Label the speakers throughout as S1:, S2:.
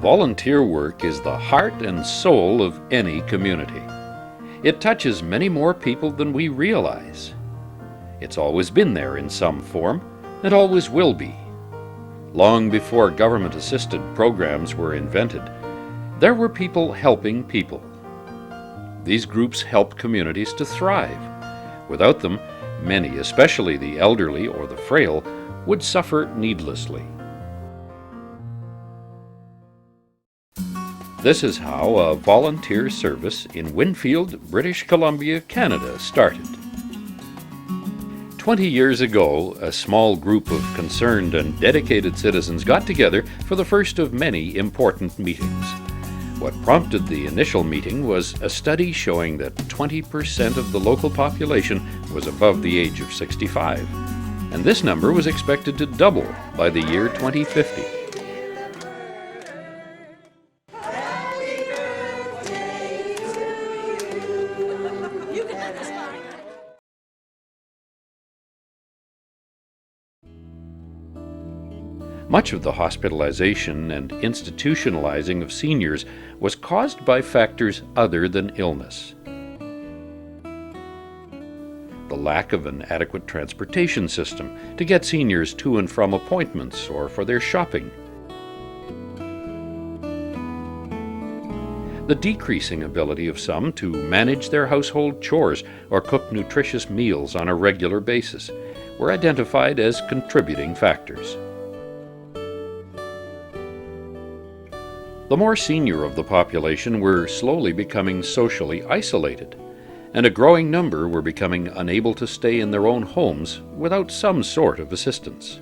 S1: Volunteer work is the heart and soul of any community. It touches many more people than we realize. It's always been there in some form, and always will be. Long before government-assisted programs were invented, there were people helping people. These groups helped communities to thrive. Without them, many, especially the elderly or the frail, would suffer needlessly. This is how a volunteer service in Winfield, British Columbia, Canada started. 20 years ago, a small group of concerned and dedicated citizens got together for the first of many important meetings. What prompted the initial meeting was a study showing that 20% of the local population was above the age of 65, and this number was expected to double by the year 2050. Much of the hospitalization and institutionalizing of seniors was caused by factors other than illness. The lack of an adequate transportation system to get seniors to and from appointments or for their shopping. The decreasing ability of some to manage their household chores or cook nutritious meals on a regular basis were identified as contributing factors. The more senior of the population were slowly becoming socially isolated, and a growing number were becoming unable to stay in their own homes without some sort of assistance.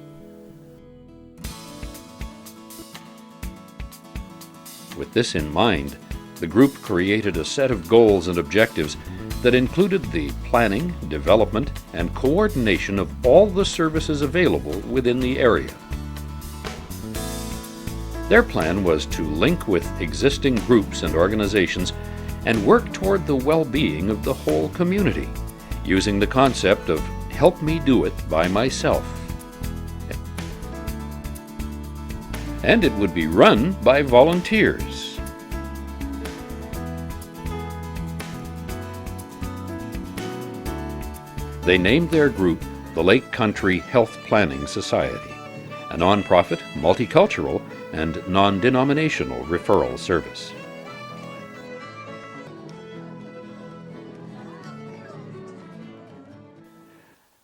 S1: With this in mind, the group created a set of goals and objectives that included the planning, development, and coordination of all the services available within the area. Their plan was to link with existing groups and organizations and work toward the well-being of the whole community, using the concept of "help me do it by myself." And it would be run by volunteers. They named their group the Lake Country Health Planning Society, a nonprofit, multicultural, and non-denominational referral service.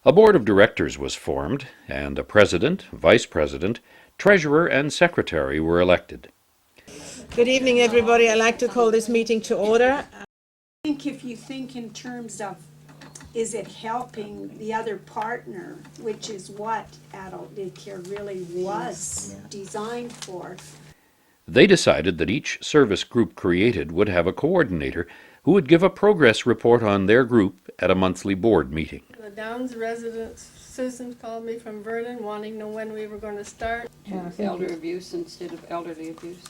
S1: A board of directors was formed, and a president, vice president, treasurer, and secretary were elected.
S2: Good evening, everybody. I'd like to call this meeting to order.
S3: I think if you think in terms of, is it helping the other partner, which is what adult daycare really was designed for.
S1: They decided that each service group created would have a coordinator who would give a progress report on their group at a monthly board meeting.
S4: The Downs residents, Susan called me from Vernon wanting to know when we were going to start.
S5: Elder abuse instead of elderly abuse.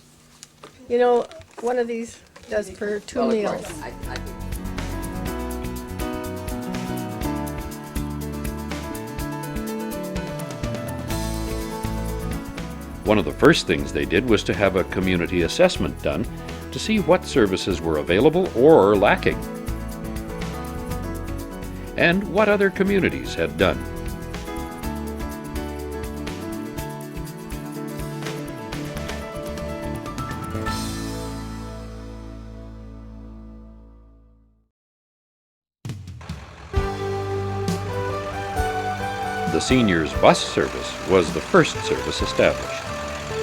S4: You know, one of these does per 2 meals.
S1: One of the first things they did was to have a community assessment done to see what services were available or lacking, and what other communities had done. The seniors' bus service was the first service established.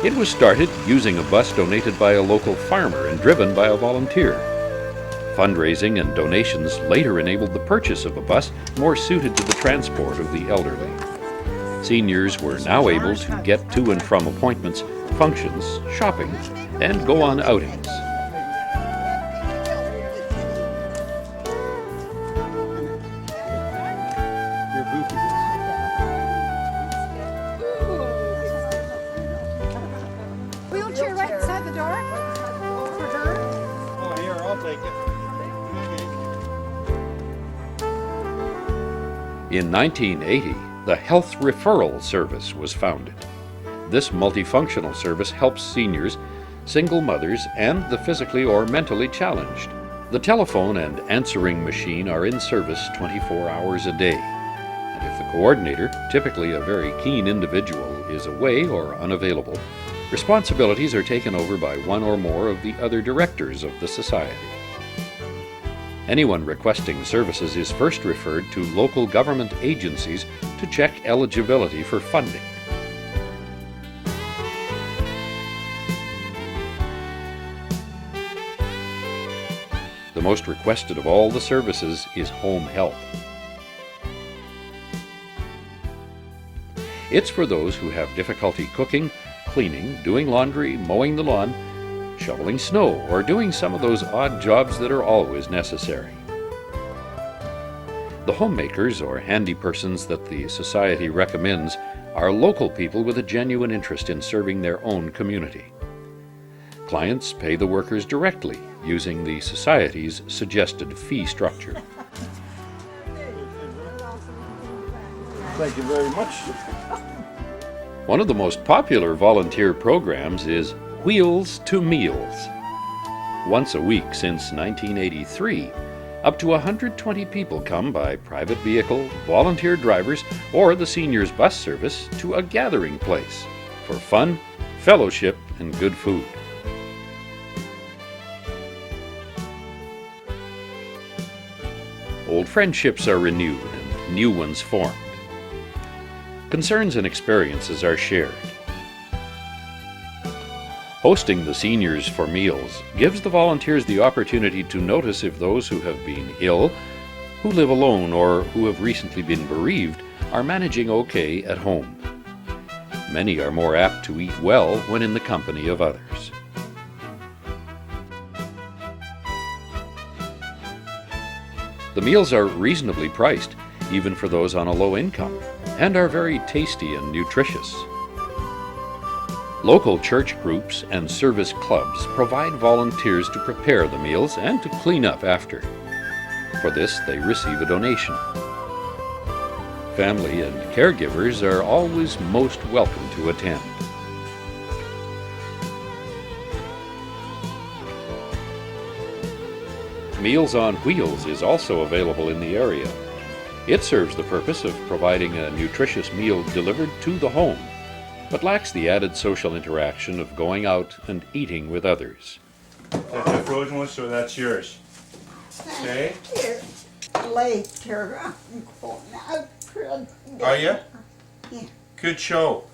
S1: It was started using a bus donated by a local farmer and driven by a volunteer. Fundraising and donations later enabled the purchase of a bus more suited to the transport of the elderly. Seniors were now able to get to and from appointments, functions, shopping, and go on outings.
S3: Wheelchair right inside the door for her.
S6: Oh, here, I'll take it.
S1: In 1980, the Health Referral Service was founded. This multifunctional service helps seniors single mothers, and the physically or mentally challenged. The telephone and answering machine are in service 24 hours a day. And if the coordinator, typically a very keen individual, is away or unavailable, responsibilities are taken over by one or more of the other directors of the society. Anyone requesting services is first referred to local government agencies to check eligibility for funding. The most requested of all the services is home help. It's for those who have difficulty cooking, cleaning, doing laundry, mowing the lawn, shoveling snow, or doing some of those odd jobs that are always necessary. The homemakers or handy persons that the Society recommends are local people with a genuine interest in serving their own community. Clients pay the workers directly using the Society's suggested fee structure.
S6: Thank you very much.
S1: One of the most popular volunteer programs is Wheels to Meals. Once a week since 1983, up to 120 people come by private vehicle, volunteer drivers, or the seniors bus service to a gathering place for fun, fellowship, and good food. Old friendships are renewed and new ones formed. Concerns and experiences are shared. Hosting the seniors for meals gives the volunteers the opportunity to notice if those who have been ill, who live alone, or who have recently been bereaved are managing okay at home. Many are more apt to eat well when in the company of others. The meals are reasonably priced, even for those on a low income, and are very tasty and nutritious. Local church groups and service clubs provide volunteers to prepare the meals and to clean up after. For this, they receive a donation. Family and caregivers are always most welcome to attend. Meals on Wheels is also available in the area. It serves the purpose of providing a nutritious meal delivered to the home, but lacks the added social interaction of going out and eating with others.
S6: That's a frozen one, so that's yours. Okay?
S7: Here, later, I'm going out for a
S6: Are you?
S7: Yeah.
S6: Good show.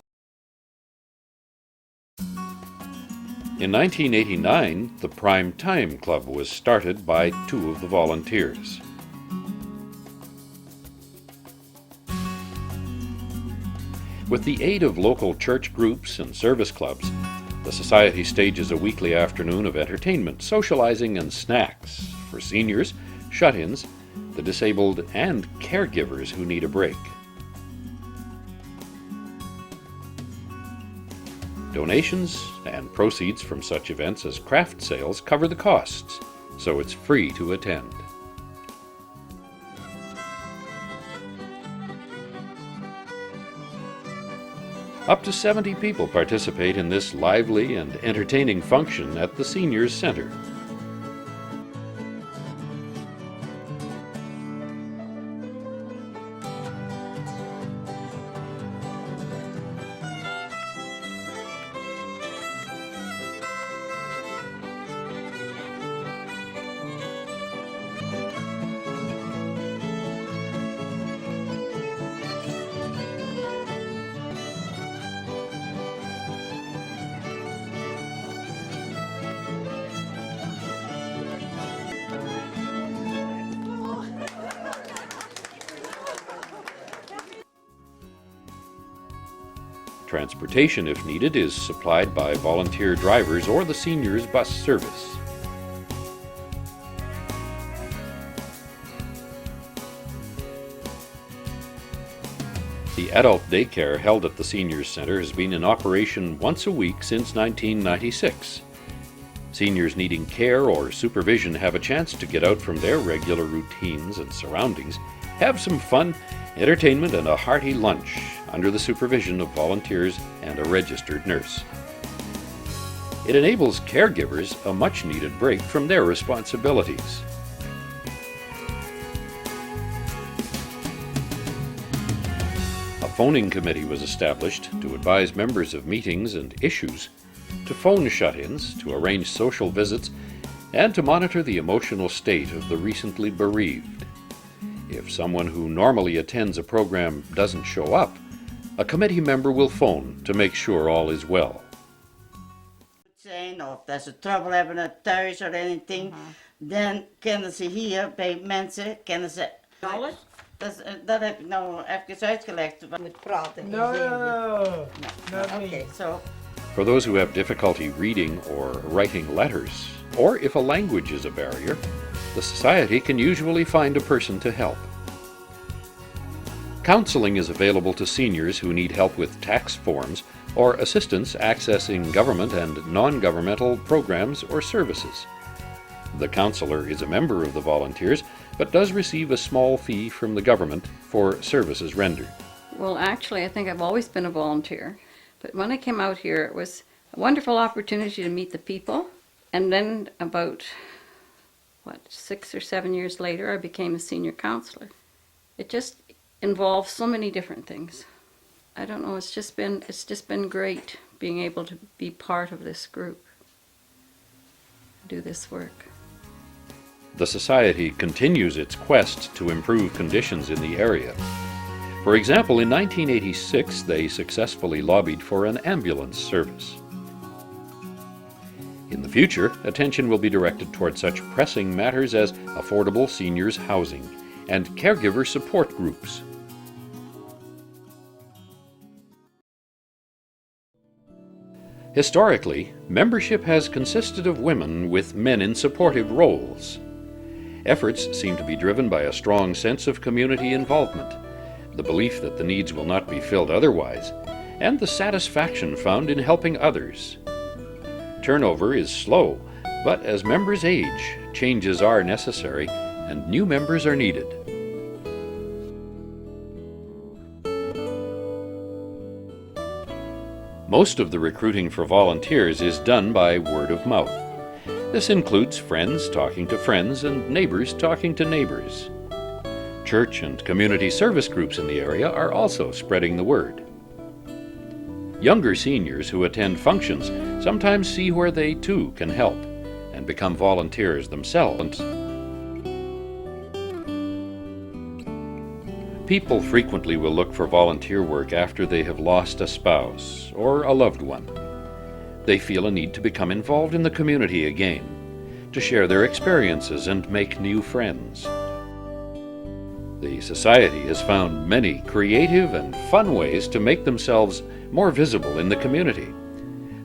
S1: In 1989, the Prime Time Club was started by two of the volunteers. With the aid of local church groups and service clubs, the Society stages a weekly afternoon of entertainment, socializing, and snacks for seniors, shut-ins, the disabled, and caregivers who need a break. Donations and proceeds from such events as craft sales cover the costs, so it's free to attend. Up to 70 people participate in this lively and entertaining function at the Seniors Center. Transportation, if needed, is supplied by volunteer drivers or the seniors bus service. The adult daycare held at the Seniors Center has been in operation once a week since 1996. Seniors needing care or supervision have a chance to get out from their regular routines and surroundings, have some fun, entertainment, and a hearty lunch under the supervision of volunteers and a registered nurse. It enables caregivers a much-needed break from their responsibilities. A phoning committee was established to advise members of meetings and issues, to phone shut-ins, to arrange social visits, and to monitor the emotional state of the recently bereaved. If someone who normally attends a program doesn't show up, a committee member will phone to make sure all is well.
S8: Zijn of dat ze trouble hebben thuis of anything, dan kennen ze hier bij mensen, kennen ze alles. Dat heb ik nou even uitgelegd.
S7: Moet praten.
S2: No,
S8: Okay, so
S1: For those who have difficulty reading or writing letters, or if a language is a barrier, the Society can usually find a person to help. Counseling is available to seniors who need help with tax forms or assistance accessing government and non-governmental programs or services. The counselor is a member of the volunteers, but does receive a small fee from the government for services rendered.
S5: Well, actually, I think I've always been a volunteer. But when I came out here, it was a wonderful opportunity to meet the people. And then about, 6 or 7 years later, I became a senior counselor. It just involves so many different things. I don't know, it's just been great being able to be part of this group, do this work.
S1: The Society continues its quest to improve conditions in the area. For example, in 1986, they successfully lobbied for an ambulance service. In the future, attention will be directed toward such pressing matters as affordable seniors housing and caregiver support groups. Historically, membership has consisted of women with men in supportive roles. Efforts seem to be driven by a strong sense of community involvement, the belief that the needs will not be filled otherwise, and the satisfaction found in helping others. Turnover is slow, but as members age, changes are necessary and new members are needed. Most of the recruiting for volunteers is done by word of mouth. This includes friends talking to friends and neighbors talking to neighbors. Church and community service groups in the area are also spreading the word. Younger seniors who attend functions sometimes see where they too can help and become volunteers themselves. People frequently will look for volunteer work after they have lost a spouse or a loved one. They feel a need to become involved in the community again, to share their experiences and make new friends. The Society has found many creative and fun ways to make themselves more visible in the community.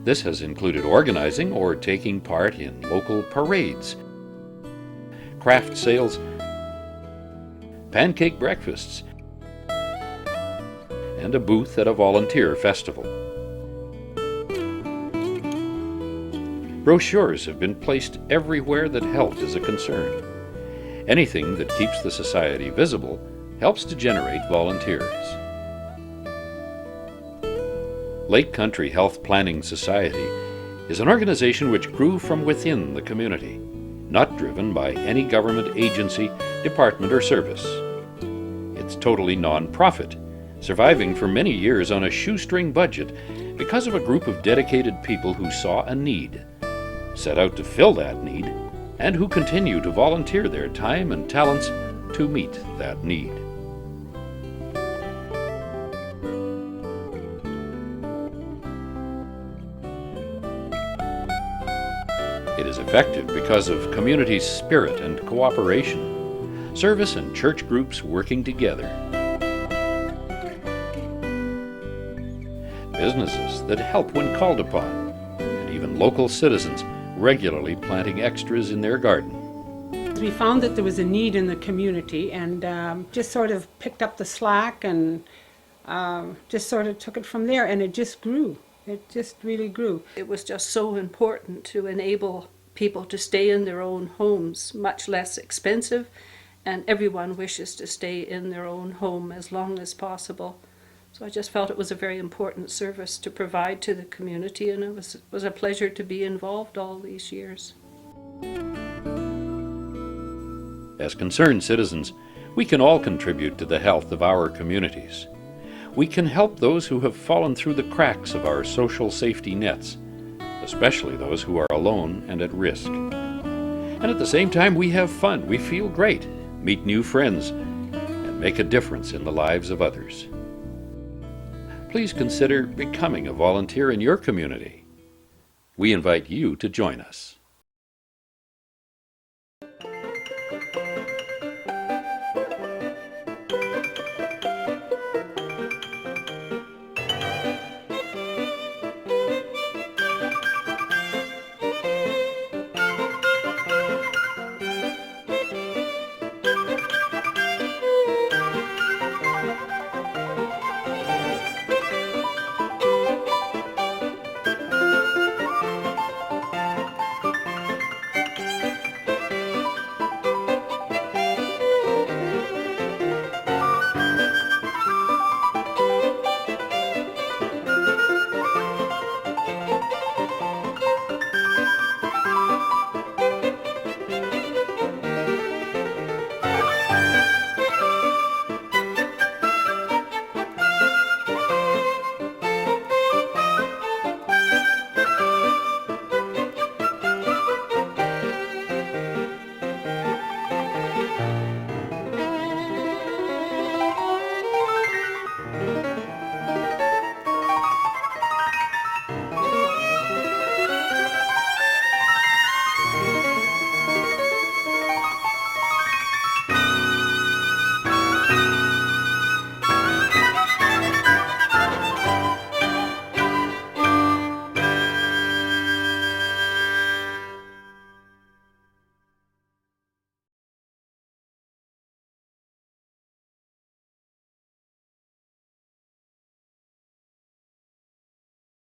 S1: This has included organizing or taking part in local parades, craft sales, pancake breakfasts, and a booth at a volunteer festival. Brochures have been placed everywhere that health is a concern. Anything that keeps the Society visible helps to generate volunteers. Lake Country Health Planning Society is an organization which grew from within the community, not driven by any government agency, department, or service. It's totally non-profit, surviving for many years on a shoestring budget because of a group of dedicated people who saw a need, set out to fill that need, and who continue to volunteer their time and talents to meet that need. It is effective because of community spirit and cooperation, service and church groups working together, businesses that help when called upon, and even local citizens regularly planting extras in their garden.
S9: We found that there was a need in the community and just sort of picked up the slack and just sort of took it from there, and it just grew. It just really grew.
S4: It was just so important to enable people to stay in their own homes, much less expensive, and everyone wishes to stay in their own home as long as possible. So I just felt it was a very important service to provide to the community, and it was a pleasure to be involved all these years.
S1: As concerned citizens, we can all contribute to the health of our communities. We can help those who have fallen through the cracks of our social safety nets, especially those who are alone and at risk. And at the same time, we have fun, we feel great, meet new friends, and make a difference in the lives of others. Please consider becoming a volunteer in your community. We invite you to join us.